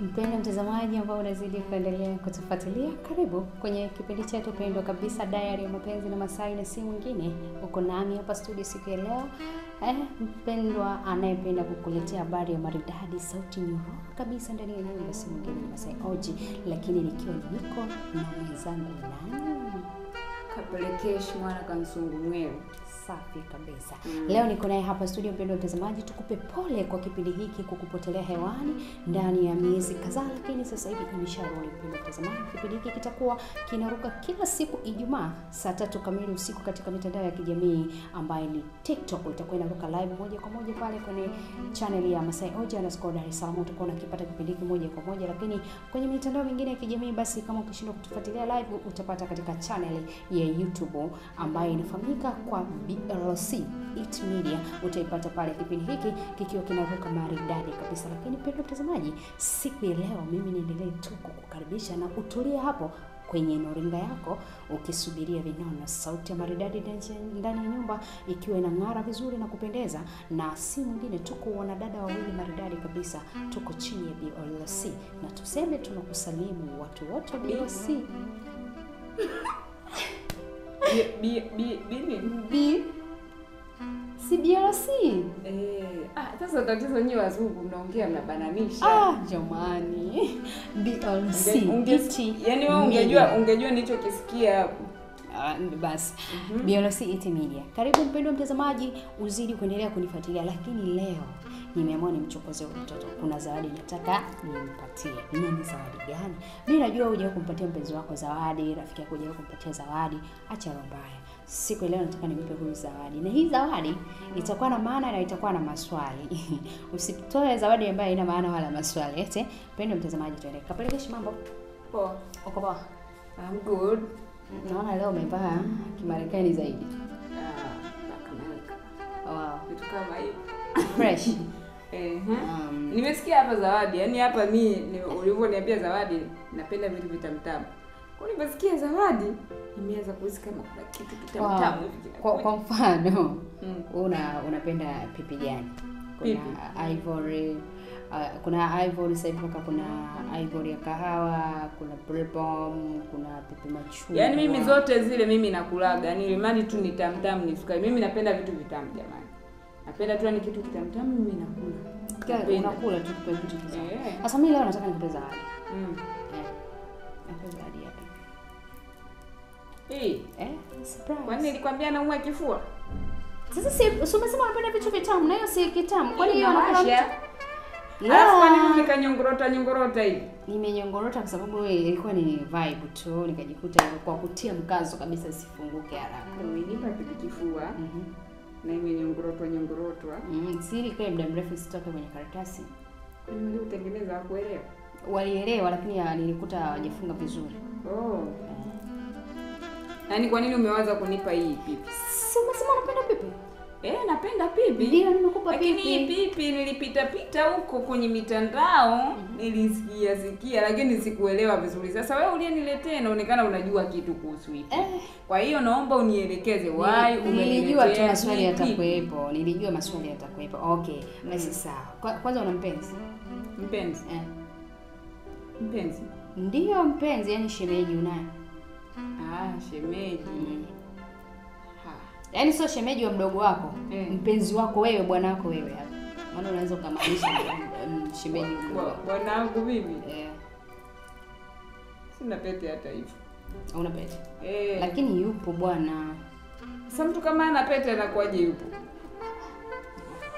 Mpendwa mtazamaji ambao unazidi kuendelea kutufuatilia, karibu kwenye kipindi chetu pendwa kabisa Diary ya Mapenzi na Masai, na si mwingine uko nami hapa studio siku ya leo. Mpendwa anayependa kukuletea habari ya maridadi, sauti nyororo kabisa ndani ya nyumba, si mwingine ni Masai Oji, lakini nikiwa niko na mwenzangu nani? Kapelekesh mwana Kansungu Mwero. Safi kabisa. Leo niko naye hapa studio mpendwa mtazamaji, tukupe pole kwa kipindi hiki kukupotelea hewani ndani ya miezi kadhaa, lakini sasa hivi imesharudi mpendwa mtazamaji. Kipindi hiki kitakuwa kinaruka kila siku Ijumaa saa 3 kamili usiku katika mitandao ya kijamii ambayo ni TikTok. Itakuwa inaruka live moja kwa moja pale kwenye channel ya Masai Oji _ Dar es Salaam. Utakuwa unakipata kipindi hiki moja kwa moja, lakini kwenye mitandao mingine ya kijamii basi kama ukishindwa kutufuatilia live utapata katika channel ya YouTube ambayo inafahamika kwa BLC It Media. Utaipata pale kipindi hiki kikiwa kinaruka maridadi kabisa. Lakini mpendwa mtazamaji, siku ya leo mimi niendelee tu kukukaribisha na utulie hapo kwenye noringa yako ukisubiria vinono, sauti ya maridadi ndani ya nyumba ikiwa inang'ara vizuri na kupendeza, na si mwingine tuko wanadada wawili maridadi kabisa, tuko chini ya BLC na tuseme tunakusalimu watu wote wa BLC. CBRC. Sasa tatizo nyinyi wazungu mnaongea mnabananisha. Jamani. BLC. Yaani wewe ungejua nilichokisikia hapo. Basi. BLC It Media. Karibu mpendwa mtazamaji, uzidi kuendelea kunifuatilia, lakini leo nimeamua nimchokoze mtoto. Kuna zawadi nataka nimpatie. Ni zawadi gani? Mimi najua hujawahi kumpatia mpenzi wako zawadi, rafiki yako hujawahi kumpatia zawadi, acha roho mbaya. Siku leo nataka nimpe huyu zawadi. Na hii zawadi itakuwa na maana na itakuwa na maswali. Usitoe zawadi ambayo haina maana wala maswali. Ete, mpendwa mtazamaji, tuende. Kapelekesh mambo. Poa. Uko poa? I'm good. Naona leo umevaa Kimarekani zaidi. Wow. Vitu kama hiyo. Fresh. Nimesikia hapa zawadi. Yaani hapa mimi ulivyoniambia zawadi, napenda vitu vitamtamu. Kwa nini nimesikia zawadi? Nimeanza kuhisi kama kuna kitu kitamtamu hivi. Kwa mfano, unapenda pipi gani? Kuna ivory, kuna ivory sasa hivi, kuna ivory ya kahawa, kuna bourbon, kuna pipi machungwa. Yaani mimi zote zile mimi nakulaga. Yaani imani tu ni tamtamu ni sukari. Mimi napenda vitu vitamu jamani. Napenda tu ni kitu kitamtamu mimi nakula. Unakula tu kwa kitu kizuri. Sasa mimi leo nataka nikupe zawadi. Nakupa zawadi hapa. Surprise. Kwani nilikwambia naumwa kifua? Sasa si umesema unapenda vitu vitamu, na hiyo si kitamu. Kwani hiyo anakula? Alafu kwani mimi nikanyongorota hivi? Nimenyongorota kwa sababu ilikuwa ni vibe tu, nikajikuta kwa kutia mkazo kabisa sifunguke haraka. Umenipa kifua. Na imenyongorotwa. Siri kwa muda mrefu sitoke kwenye karatasi. Ndio utengeneza kuelewa. Walielewa, lakini nilikuta hawajafunga vizuri. Yaani kwa nini umewaza kunipa hii pipi? Si umesema unapenda pipi? Napenda pipi. Ndio nimekupa pipi. Lakini hii pipi nilipita huko kwenye mitandao, nilisikia lakini sikuelewa vizuri. Sasa wewe uliyeniletea inaonekana unajua kitu kuhusu hii. Kwa hiyo naomba unielekeze why umeniletea. Nilijua tu maswali yatakuepo. Okay, basi sawa. Kwanza una mpenzi? Mpenzi? Mpenzi? Ndio mpenzi, yani shemeji unaye? Shemeji. Yaani sio shemeji wa mdogo wako, mpenzi wako wewe, bwana wako wewe hapa. Maana unaweza kumaanisha shemeji mdogo. Bwana wangu mimi? Sina pete hata hivyo. Una pete? Lakini yupo bwana. Sasa mtu kama ana pete anakuaje yupo?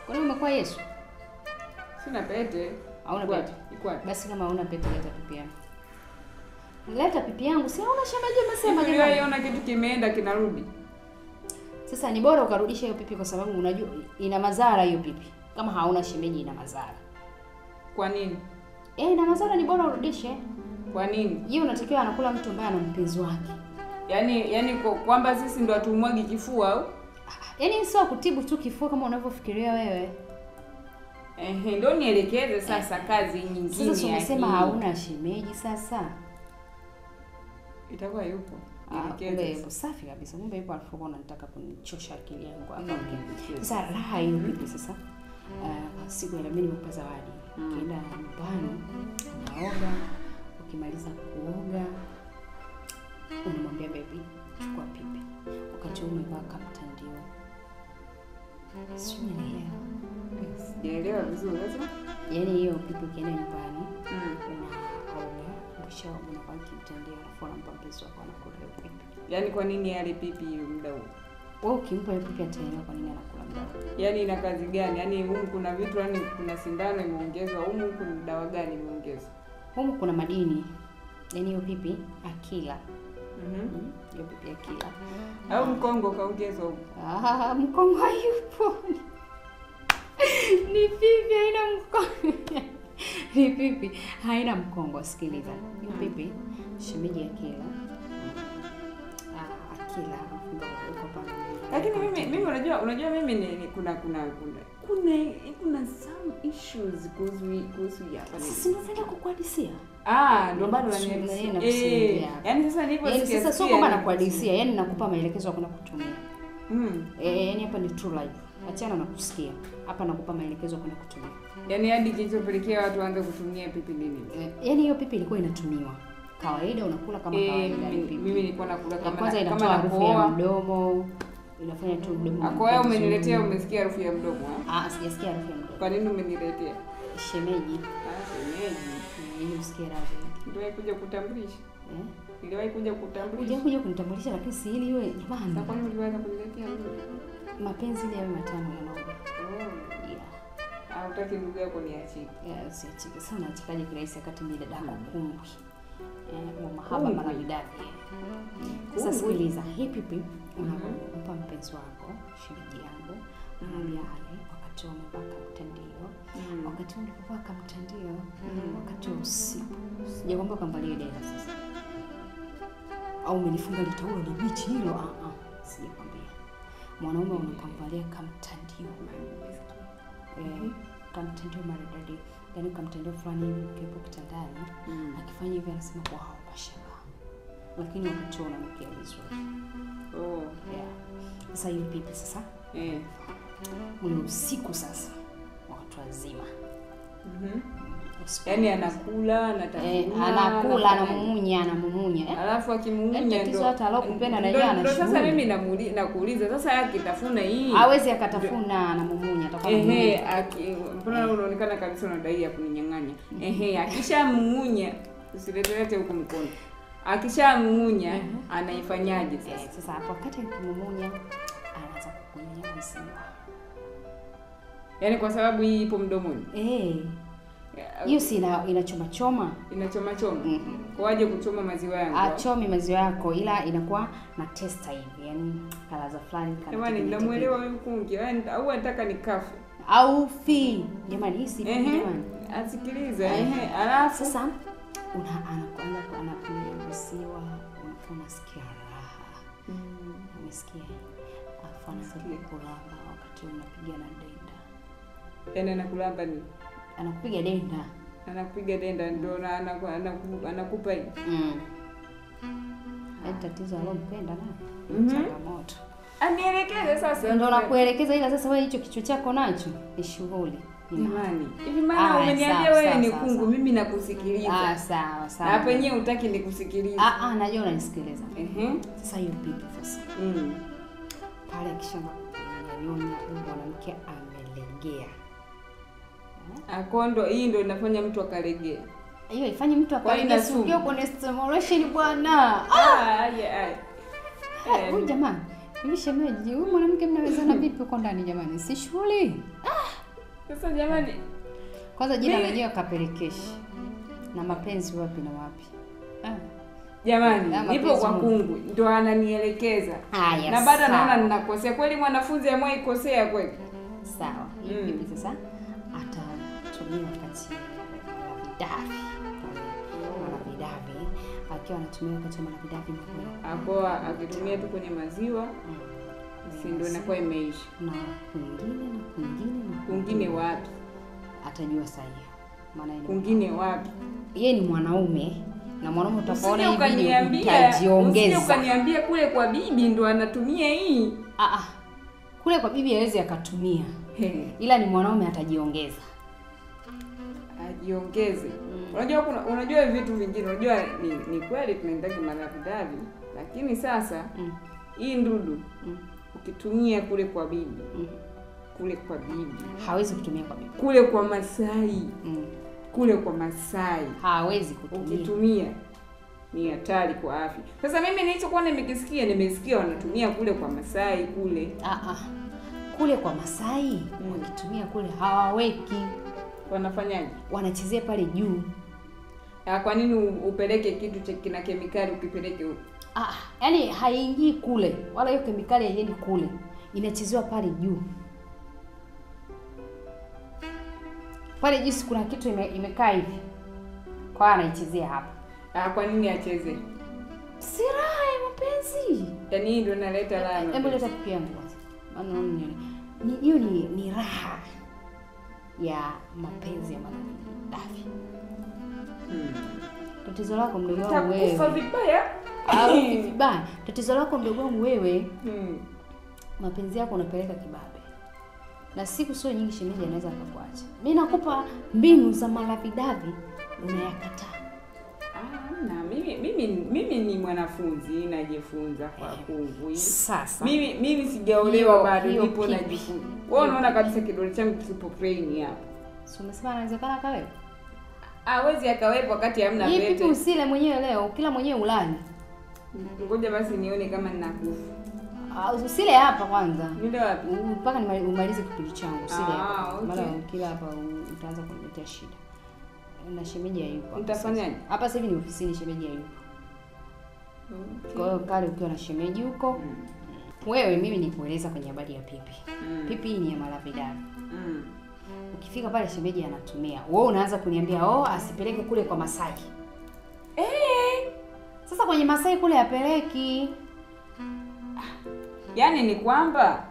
Kwani umekuwa Yesu? Sina pete. Hauna pete? Basi kama hauna pete leta pipi yangu. Leta pipi yangu. Si hauna shemeji umesema jamani. Wewe unaona kitu kimeenda kinarudi. Sasa ni bora ukarudisha hiyo pipi kwa sababu unajua ina madhara hiyo pipi. Kama hauna shemeji ina madhara. Kwa nini? Ina madhara, ni bora urudishe. Kwa nini? Yeye unatakiwa anakula mtu ambaye ana mpenzi wake. Yaani kwamba sisi ndo atumwagi kifua au? Yaani sio kutibu tu kifua kama unavyofikiria wewe. Ndio nielekeze sasa kazi nyingine. Sasa umesema hauna shemeji sasa. Itakuwa yupo. Kumbe yupo safi kabisa. Kumbe yupo, alifoka unataka kunichosha akili yangu hapa. Sasa raha hiyo vipi sasa? Siku ya mimi nimekupa zawadi. Kienda nyumbani unaoga. Ukimaliza kuoga unamwambia baby chukua pipi. Wakati umevaa kamtandio. Sio nielewa. Sijaelewa vizuri sasa. Yaani hiyo pipi ukienda nyumbani unaoga kisha unavaa kimtandio alafu unampa mpenzi wako anakula pipi. Yaani kwa nini yale pipi muda huo? Wewe ukimpa hiyo pipi ataelewa kwa nini anakula muda huo. Yaani ina kazi gani? Yaani humu kuna vitu, yani kuna sindano imeongezwa, humu kuna dawa gani imeongezwa? Humu kuna madini. Yaani hiyo pipi akila. Hiyo pipi akila. Au mkongo kaongezwa huko? Mkongo hayupo. Ni pipi haina mkongo. Ni pipi haina mkongo. Sikiliza. Hiyo pipi shemeji akila. Akila uko pale. Lakini mimi unajua mimi ni kuna some issues kuhusu hapa. Sisi tunataka kukuhadisia. Ndio bado unaniambia. Yaani sasa niliposikia sasa sio kama nakuhadisia, yaani nakupa maelekezo ya kwenda kutumia. Yaani hapa ni true life. Achana na kusikia. Hapa nakupa maelekezo ya kwenda kutumia. Yaani hadi kilichopelekea watu waanze kutumia pipi nini? Yaani hiyo pipi ilikuwa inatumiwa. Kawaida unakula kama kawaida pipi. Mimi nilikuwa nakula kama kwanza inatoa harufu ya mdomo. Inafanya tu mdomo. Kwa hiyo umeniletea, umesikia harufu ya mdomo? Sijasikia harufu ya mdomo. Kwa nini umeniletea? Shemeji. Shemeji. Yeye usikie radhi. Ndio kuja kutambulisha. Niliwahi kuja kutambulisha. Kuja kunitambulisha lakini si ili iwe jamani. Sasa kwa nini uliweza kuniletea mimi? Mapenzi ile yawe matamu yanaoga. Hutaki ndugu yako niachike. Siachike sana, achikaje kirahisi wakati mimi dada yako kumbwi. Mahaba maridadi. Sasa sikiliza, hii pipi unampa mpenzi wako, shemeji yangu, anambia ale wakati umevaa kamtandio. Wakati unavaa kamtandio, wakati wa usiku. Sijakwambia ukamvalie dera sasa. Au umenifunga litaulo ni bichi hilo? Sijakwambia. Mwanaume unakamvalia kamtandio. Kamtandio maridadi. Yaani kamtandio fulani hivi ukiwepo kitandani, akifanya hivi anasema wow, mashallah. Lakini wakati unanukia vizuri. Sasa hiyo pipi sasa. Ule usiku sasa watu wazima. Yaani anakula, anakula, anamumunya. Alafu akimumunya ndio hata alokupenda na yeye anashuhudia. Sasa mimi nakuuliza, sasa akitafuna hii hawezi akatafuna, anamumunya atakuwa mbona unaonekana kabisa unadai ya kuninyang'anya. Akishamumunya usiletelete huko mkono. Akishamumunya anaifanyaje sasa? Sasa hapo wakati akimumunya anaanza kukunyanya maziwa. Yaani kwa sababu hii ipo mdomoni. Hiyo si inachoma choma. Inachoma choma. Kwaje kuchoma maziwa yangu? Achomi maziwa yako, ila inakuwa na taste hivi, yani kalaza fulani kama. Jamani ninamuelewa wewe mkungi. Au anataka nikafe. Au fi. Jamani hii si jamani. Asikilize. Alafu sasa anakuruhusiwa, unasikia raha. Umesikia? Afanya kulamba wakati unapiga na denda. Yaani anakulamba nini? Anakupiga denda. Anakupiga denda ndio anakupa hivi. Tatizo alompenda na changamoto. Anielekeze sasa. Ndio nakuelekeza, ila sasa wewe hicho kichwa chako nacho ni shughuli. Imani. Hivi maana umeniambia wewe ni kungu, mimi nakusikiliza. Sawa. Hapa yenyewe hutaki nikusikilize. Najua unanisikiliza. Sasa hiyo pipi sasa. Pale akishamba kunyonya mwanamke amelegea. Akondo hii ndio inafanya mtu akalegea. Hiyo ifanye mtu akalegea, sio kwenye stimulation bwana. Huyu jamani, hivi shemeji, huyu mwanamke mnawezana vipi huko ndani jamani? Si shughuli. Sasa jamani, kwanza jina lenyewe kapelekeshi. Na mapenzi wapi na wapi? Jamani, nipo kwa kungu ndio ananielekeza. Na baada naona ninakosea. Kweli mwanafunzi amwahi kosea kweli? Sawa. Hivi sasa atatumia wakati Malavidavi. Akiwa anatumia wakati Malavidavi hapo akitumia tu kwenye maziwa. Si ndio inakuwa imeisha. Na kwingine wapi? Atajua sahihi. Maana kwingine wapi? Yeye ni mwanaume na mwanaume utapaona hivi utajiongeza. Ukaniambia kule kwa bibi ndo anatumia hii. Kule kwa bibi hawezi akatumia. Ila ni mwanaume atajiongeza. Ajiongeze. Unajua vitu vingine, unajua ni kweli tunaendaki malavidavi, lakini sasa hii ndudu ukitumia kule kwa bibi, kule kwa bibi hawezi kutumia kwa bibi, kule kwa Masai kule kwa Masai hawezi kutumia. Ukitumia ni hatari kwa afya. Sasa mimi nilichokuwa nimesikia wanatumia kule kwa Masai kule. Kule kwa Masai wakitumia kule hawaweki. Wanafanyaje? Wanachezea pale juu. Kwa nini upeleke kitu kina kemikali ukipeleke huko? Yaani haingii kule. Wala hiyo kemikali haiendi kule. Inachezewa pale juu. Pale juu kuna kitu imekaa hivi. Kwa anaichezea hapa. Kwa nini acheze? Si raha ya mapenzi. Yaani hii ndio inaleta raha. Hebu leta pipi yangu kwanza. Hiyo ni raha ya mapenzi ya malavidavi. Tatizo lako mdogo wangu wewe. Utakufa vibaya. Vibaya. Tatizo lako mdogo wangu wewe. Mapenzi yako unapeleka kibabe. Na siku sio nyingi shemeji anaweza akakuacha. Mimi nakupa mbinu za malavidavi unayakataa. Na mimi ni mwanafunzi najifunza kwa nguvu. Sasa mimi sijaolewa bado, nipo najifunza. Wewe unaona kabisa kidole changu kipo plain hapa. Si umesema inawezekana kawepo? Hawezi akawepo wakati hamna pete. Yeye pipi usile mwenyewe leo, kila mwenyewe ulani. Ngoja basi nione kama ninakufa. Usile hapa kwanza. Nile wapi? Mpaka umalize kipindi changu, usile hapa. Okay. Mara kila hapa utaanza kuniletea shida. Na shemeji hayupo. Utafanyaje? Hapa sasa hivi ni ofisini, shemeji hayupo. Kwa hiyo kale ukiwa na shemeji huko. Wewe mimi nikueleza kwenye habari ya pipi. Pipi ni ya malavidavi. Ukifika pale shemeji anatumia. Wewe unaanza kuniambia asipeleke kule kwa Masai. Sasa kwenye Masai kule apeleki. Yaani ni kwamba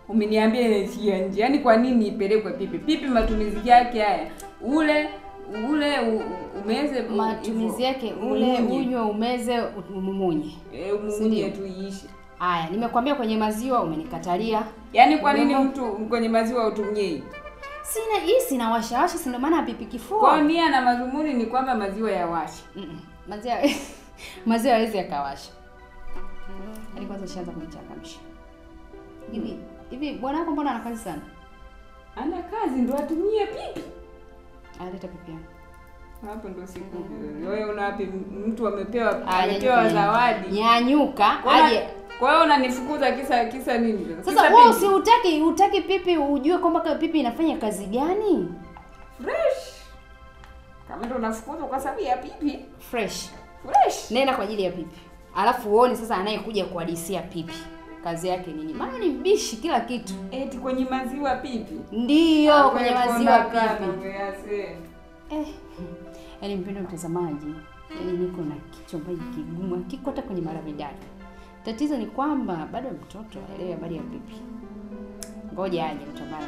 umeniambia ile njia nje. Yaani kwa nini ipelekwe pipi? Pipi matumizi yake haya. Ule umeze matumizi yake ule unywe umeze umumunye. Umumunye tu iishi. Haya, nimekwambia kwenye maziwa umenikatalia. Yaani kwa nini mtu kwenye maziwa utumie? Sina washawasha, si ndio maana pipi kifua. Kwa nia na madhumuni ni kwamba maziwa yawashi. Maziwa hawezi yakawasha. Yaani kwanza ushaanza kunichangamsha. Hivi bwana wako mbona ana kazi sana? Ana kazi ndio atumie pipi. Aleta pipi yangu. Hapo ndio siku. Wewe una wapi mtu amepewa zawadi? Nyanyuka aje. Kwa hiyo unanifukuza kisa nini? Sasa wewe si utaki pipi ujue kwamba pipi inafanya kazi gani? Fresh. Kama ndio unafukuza kwa sababu ya pipi, fresh. Nenda kwa ajili ya pipi. Alafu uone sasa anayekuja kuhadisia pipi. Kazi yake nini? Maana ni mbishi kila kitu. Eti kwenye maziwa pipi? Ndio, kwenye maziwa pipi. Yaani mpendwa mtazamaji, yaani niko na kichwa ambacho kigumu, kiko hata kwenye malavidavi. Tatizo ni kwamba bado mtoto haelewi habari ya pipi. Ngoja aje mtu ambaye